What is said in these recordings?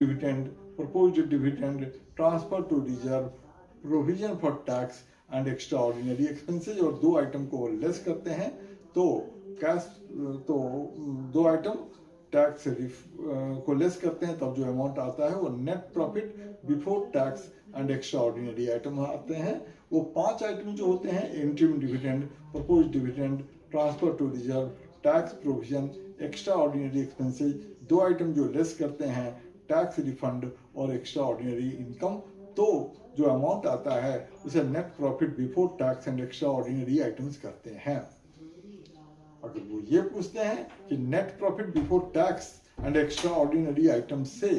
dividend, proposed dividend, transfer to reserve, provision for tax and extraordinary expenses, और दो item को less करते हैं तो कैश, तो दो आइटम टैक्स को लेस करते हैं तब जो अमाउंट आता है वो net profit before tax and extra ordinary item आते हैं। वो पांच आइटम जो होते हैं, interim dividend, propose dividend, transfer to reserve, tax provision, extra ordinary expenses, दो आइटम जो लेस करते हैं टैक्स रिफंड और एक्स्ट्रा ऑर्डिनरी इनकम, तो जो अमाउंट आता है उसे net profit before tax and extra ordinary items करते हैं। अगर वो ये पूछते हैं कि net profit before tax and extra ordinary item से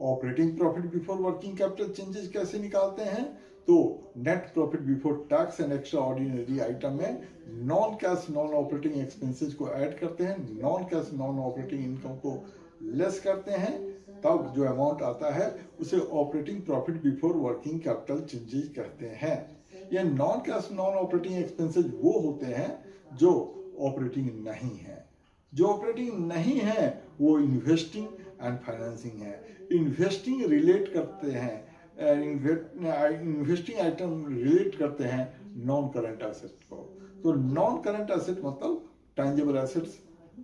operating profit before working capital changes कैसे निकालते हैं, तो net profit before tax and extra ordinary item में non cash non operating expenses को ऐड करते हैं, non cash non operating income को लेस करते हैं, तब जो अमाउंट आता है उसे operating profit before working capital changes कहते हैं। ये non cash non operating expenses वो होते हैं जो ऑपरेटिंग नहीं है। जो ऑपरेटिंग नहीं है वो इन्वेस्टिंग एंड फाइनेंसिंग है। इन्वेस्टिंग रिलेट करते हैं, इन्वेस्टिंग आइटम रिलेट करते हैं नॉन करंट एसेट को। तो नॉन करंट एसेट मतलब टेंजिबल एसेट्स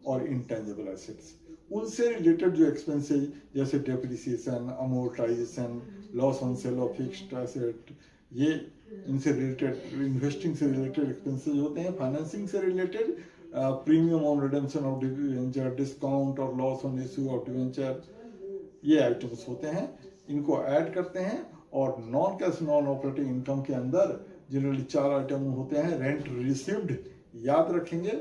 और इनटेंजिबल एसेट्स, उनसे रिलेटेड जो एक्सपेंसेस जैसे depreciation, amortisation, loss on sale of fixed asset, ये इनसे रिलेटेड इन्वेस्टिंग से रिलेटेड एक्सपेंसेस होते हैं। फाइनेंसिंग से related premium on redemption of debenture, discount और loss on issue of debenture, ये आइटम्स होते हैं, इनको ऐड करते हैं। और non cash non operating income के अंदर जनरली चार आइटम होते हैं। रेंट रिसीव्ड, याद रखेंगे,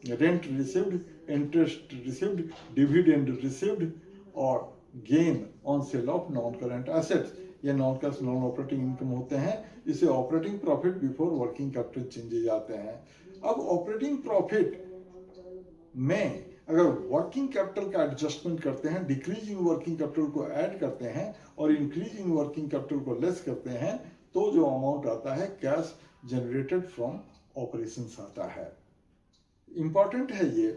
rent received, interest received, dividend received और gain on sale of non current assets, ये non cash non operating income होते हैं। इसे operating profit before working capital changes आते हैं। अब ऑपरेटिंग प्रॉफिट में अगर वर्किंग कैपिटल का एडजस्टमेंट करते हैं, डिक्रीज इन वर्किंग कैपिटल को ऐड करते हैं और इंक्रीज इन वर्किंग कैपिटल को लेस करते हैं, तो जो अमाउंट आता है कैश जनरेटेड फ्रॉम ऑपरेशंस आता है। इंपॉर्टेंट है ये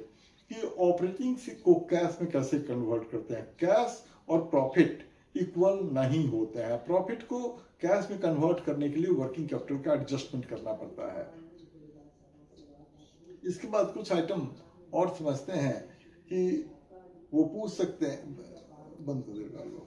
कि ऑपरेटिंग को कैश में कैसे कन्वर्ट करते हैं। कैश और प्रॉफिट इक्वल नहीं होते हैं। प्रॉफिट को कैश में कन्वर्ट करने के लिए वर्किंग कैपिटल का एडजस्टमेंट करना पड़ता है। इसके बाद कुछ आइटम और समझते हैं कि वो पूछ सकते हैं, बंद कर देगा लोग।